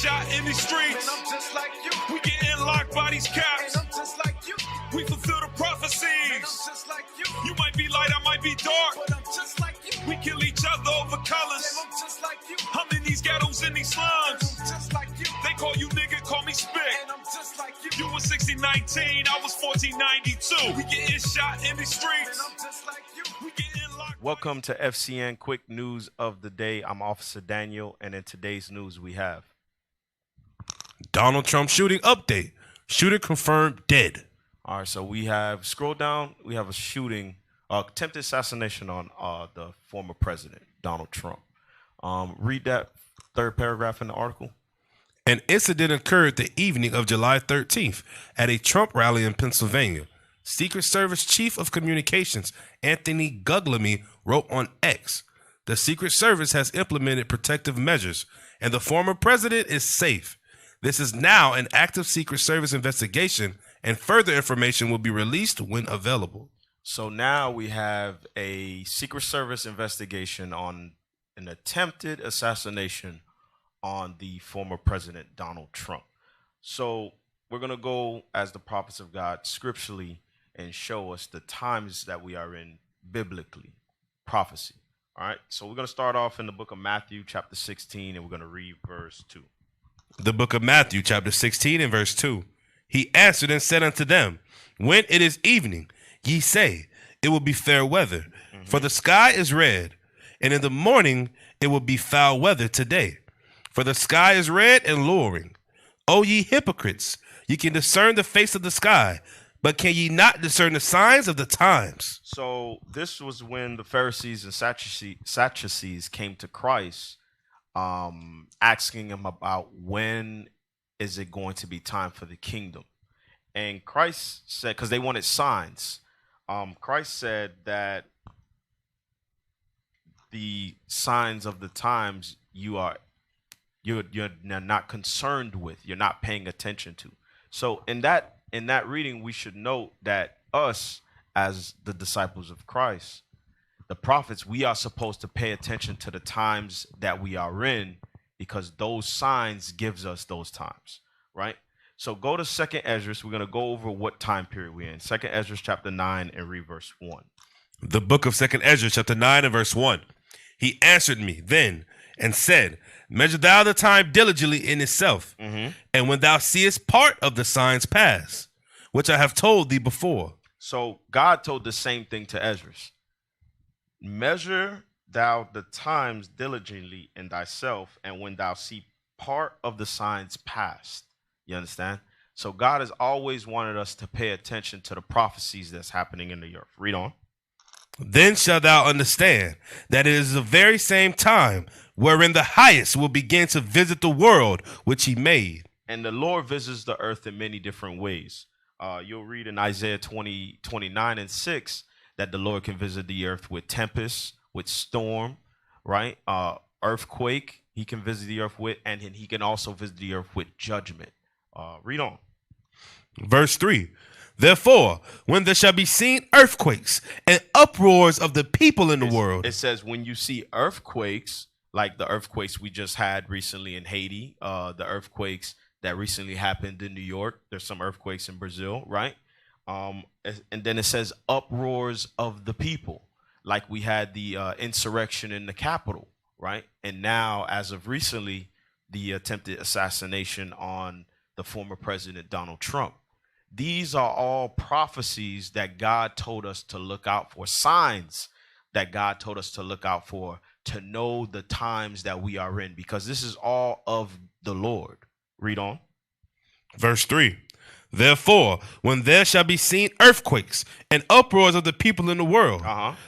shot in these streets. And I'm just like you. We getting locked by these caps. And I'm just like you. We fulfill the And I'm prophecies. just like you. You might be light, I might be dark. But I'm just like you. We kill each other over colors. And I'm just like you. I'm in these ghettos, in these slums. I'm just like you. They call you nigga, call me spick. And I'm just like you. You was 1619, I was 1492. We getting shot in the And streets. I'm just like you. We getting locked. Welcome to FCN Quick News of the Day. I'm Officer Daniel, and in today's news we have Donald Trump shooting update. Shooter confirmed dead. All right, so we have, scroll down, we have a shooting, attempted assassination on the former president, Donald Trump. Read that third paragraph in the article. An incident occurred the evening of July 13th at a Trump rally in Pennsylvania. Secret Service Chief of Communications Anthony Guglielmi wrote on X, "The Secret Service has implemented protective measures, and the former president is safe. This is now an active Secret Service investigation, and further information will be released when available." So now we have a Secret Service investigation on an attempted assassination on the former president, Donald Trump. So we're going to go as the prophets of God scripturally and show us the times that we are in biblically, prophecy. All right, so we're going to start off in the book of Matthew, chapter 16, and we're going to read verse 2. The book of Matthew, chapter 16 and verse 2. He answered and said unto them, "When it is evening, ye say, it will be fair weather, for the sky is red, and in the morning it will be foul weather today. For the sky is red and lowering. O ye hypocrites, ye can discern the face of the sky, but can ye not discern the signs of the times?" So this was when the Pharisees and Sadducees came to Christ, asking him about when is it going to be time for the kingdom. And Christ said, because they wanted signs, Christ said that the signs of the times you're not concerned with, you're not paying attention to. So in that reading, we should note that us as the disciples of Christ, the prophets, we are supposed to pay attention to the times that we are in, because those signs gives us those times, right? So go to 2nd Ezra. We're going to go over what time period we're in. 2nd Ezra chapter 9 and read verse 1. The book of 2nd Ezra, chapter 9 and verse 1. He answered me then and said, "Measure thou the time diligently in itself, and when thou seest part of the signs pass, which I have told thee before." So God told the same thing to Ezra. Measure thou the times diligently in thyself, and when thou see part of the signs past. You understand? So God has always wanted us to pay attention to the prophecies that's happening in the earth. Read on. "Then shalt thou understand that it is the very same time wherein the highest will begin to visit the world which he made." And the Lord visits the earth in many different ways. You'll read in Isaiah 29 and 6 that the Lord can visit the earth with tempest, with storm, right? Earthquake, he can visit the earth with, and he can also visit the earth with judgment. Read on. Verse 3. "Therefore, when there shall be seen earthquakes and uproars of the people in the world." It says when you see earthquakes, like the earthquakes we just had recently in Haiti, the earthquakes that recently happened in New York. There's some earthquakes in Brazil, right? And then it says uproars of the people, like we had the insurrection in the Capitol, right? And now, as of recently, the attempted assassination on the former president, Donald Trump. These are all prophecies that God told us to look out for, signs that God told us to look out for, to know the times that we are in, because this is all of the Lord. Read on. Verse 3. "Therefore, when there shall be seen earthquakes and uproars of the people in the world,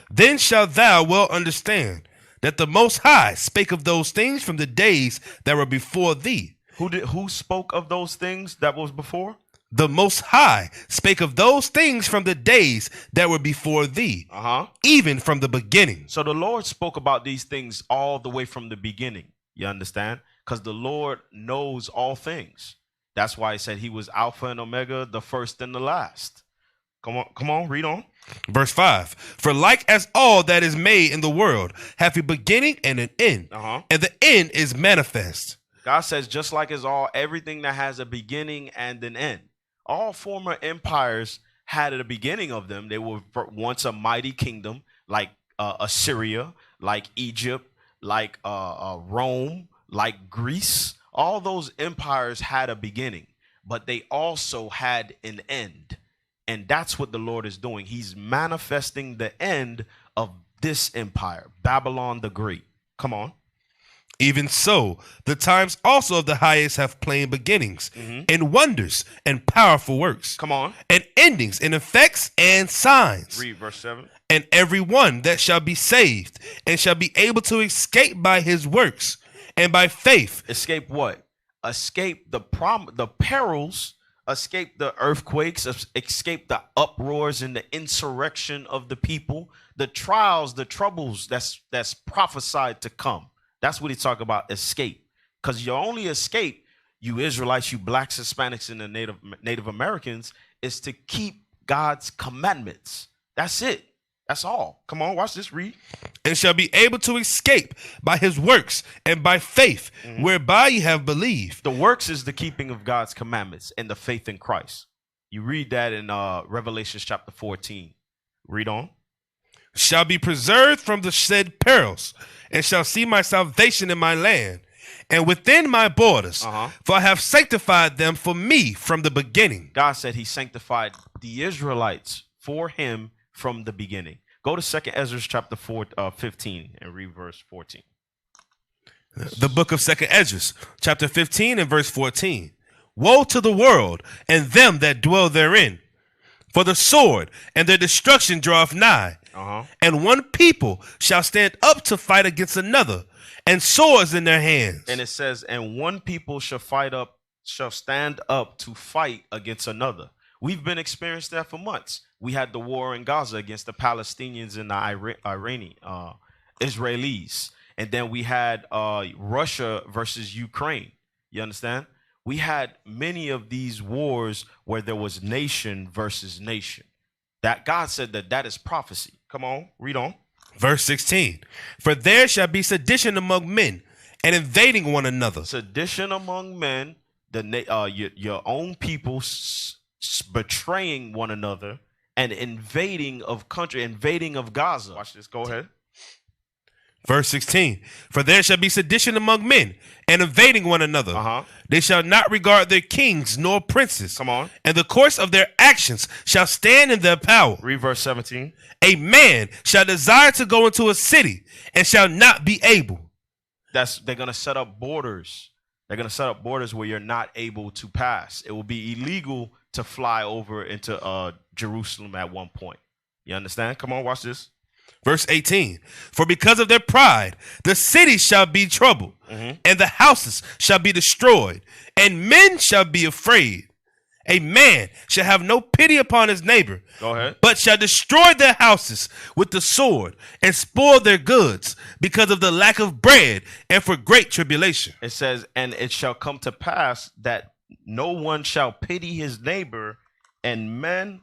then shalt thou well understand that the Most High spake of those things from the days that were before thee." Who spoke of those things that was before? The Most High spake of those things from the days that were before thee, even from the beginning. So the Lord spoke about these things all the way from the beginning. You understand? Because the Lord knows all things. That's why he said he was Alpha and Omega, the first and the last. Come on, read on. Verse 5. "For like as all that is made in the world hath a beginning and an end, and the end is manifest. God says, just like it's all everything that has a beginning and an end. All former empires had a beginning of them. They were once a mighty kingdom, like Assyria, like Egypt, like Rome, like Greece. All those empires had a beginning, but they also had an end. And that's what the Lord is doing. He's manifesting the end of this empire, Babylon the Great. Come on. Even so, the times also of the highest have plain beginnings, and wonders and powerful works. Come on. And endings and effects and signs. Read verse 7. And every one that shall be saved and shall be able to escape by his works and by faith. Escape what? Escape the perils, escape the earthquakes, escape the uproars and the insurrection of the people, the trials, the troubles that's prophesied to come. That's what he talk about, escape. Because your only escape, you Israelites, you blacks, Hispanics, and the Native Americans, is to keep God's commandments. That's it. That's all. Come on, watch this, read. And shall be able to escape by his works and by faith, whereby ye have believed. The works is the keeping of God's commandments and the faith in Christ. You read that in Revelation chapter 14. Read on. Shall be preserved from the said perils, and shall see my salvation in my land, and within my borders, for I have sanctified them for me from the beginning. God said he sanctified the Israelites for him from the beginning. Go to 2nd Ezra chapter 15 and read verse 14. The book of 2nd Ezra, chapter 15 and verse 14. Woe to the world and them that dwell therein, for the sword and their destruction draweth nigh. And one people shall stand up to fight against another, and swords in their hands. And it says, and one people shall stand up to fight against another. We've been experiencing that for months. We had the war in Gaza against the Palestinians and the Israelis. And then we had Russia versus Ukraine. You understand? We had many of these wars where there was nation versus nation. That God said that is prophecy. Come on, read on. Verse 16. For there shall be sedition among men, and invading one another. Sedition among men, your own people betraying one another, and invading of Gaza. Watch this. Go ahead. Verse 16. For there shall be sedition among men, and invading one another. They shall not regard their kings nor princes. Come on. And the course of their actions shall stand in their power. Read verse 17. A man shall desire to go into a city, and shall not be able. They're going to set up borders. They're going to set up borders where you're not able to pass. It will be illegal to fly over into Jerusalem at one point. You understand? Come on, watch this. Verse 18. For because of their pride, the city shall be troubled, and the houses shall be destroyed, and men shall be afraid. A man shall have no pity upon his neighbor, Go ahead. but shall destroy their houses with the sword, and spoil their goods, because of the lack of bread, and for great tribulation. It says, and it shall come to pass that no one shall pity his neighbor, and men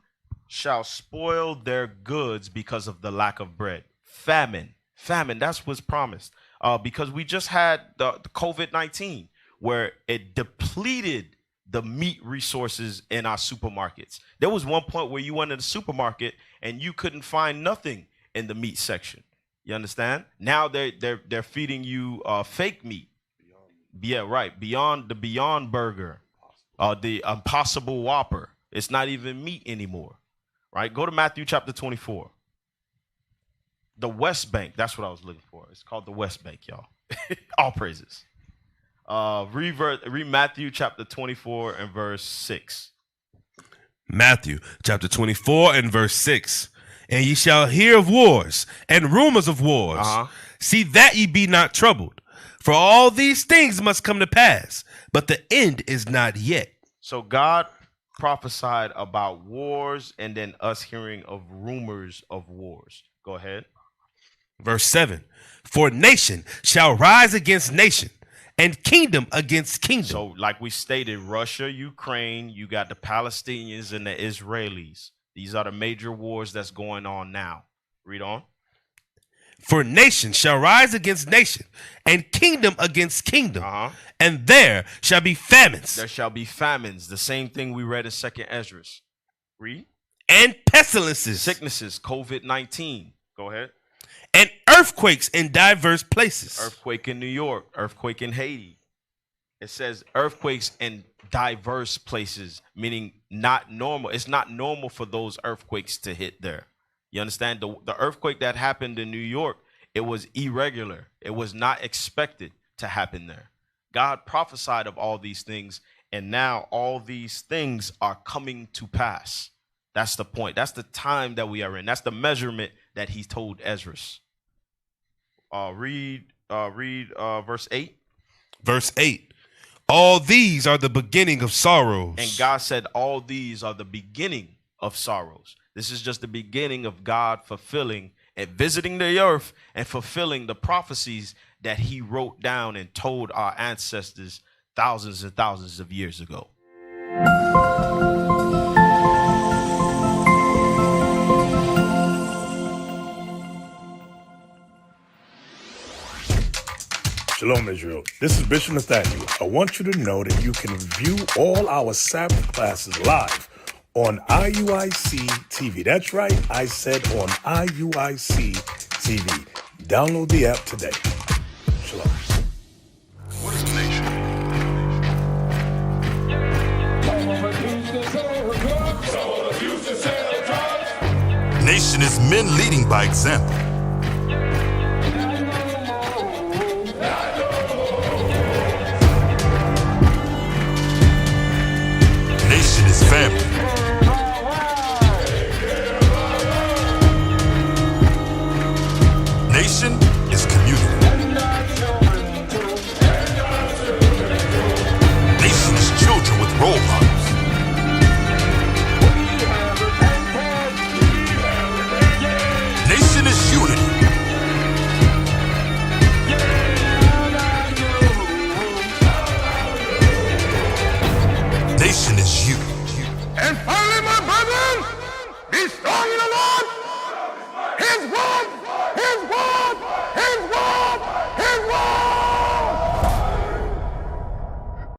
shall spoil their goods because of the lack of bread. Famine, that's what's promised. Because we just had the COVID-19, where it depleted the meat resources in our supermarkets. There was one point where you went to the supermarket and you couldn't find nothing in the meat section. You understand? Now they're feeding you fake meat. Yeah, right. Beyond Burger, the Impossible Whopper. It's not even meat anymore. Right? Go to Matthew chapter 24. The West Bank. That's what I was looking for. It's called the West Bank, y'all. All praises. Read Matthew chapter 24 and verse 6. Matthew chapter 24 and verse 6. And ye shall hear of wars and rumors of wars. See that ye be not troubled. For all these things must come to pass, but the end is not yet. So God prophesied about wars and then us hearing of rumors of wars. Go ahead. Verse 7. For nation shall rise against nation, and kingdom against kingdom. So like we stated, Russia, Ukraine, you got the Palestinians and the Israelis. These are the major wars that's going on now. Read on. For nation shall rise against nation, and kingdom against kingdom, and there shall be famines. There shall be famines. The same thing we read in 2nd Ezra. Read. And pestilences. Sicknesses, COVID-19. Go ahead. And earthquakes in diverse places. Earthquake in New York. Earthquake in Haiti. It says earthquakes in diverse places, meaning not normal. It's not normal for those earthquakes to hit there. You understand? The earthquake that happened in New York, it was irregular. It was not expected to happen there. God prophesied of all these things, and now all these things are coming to pass. That's the point. That's the time that we are in. That's the measurement that he told Ezra. Read verse 8. Verse 8. All these are the beginning of sorrows. And God said all these are the beginning of sorrows. This is just the beginning of God fulfilling and visiting the earth and fulfilling the prophecies that he wrote down and told our ancestors thousands and thousands of years ago. Shalom, Israel. This is Bishop Nathaniel. I want you to know that you can view all our Sabbath classes live on IUIC TV. That's right, I said on IUIC TV. Download the app today. Shalom. What is the nation? Nation is men leading by example. Nation is family. Nation is community. Nation is children with role models. Nation is unity. Nation is you. And finally, my brethren, be strong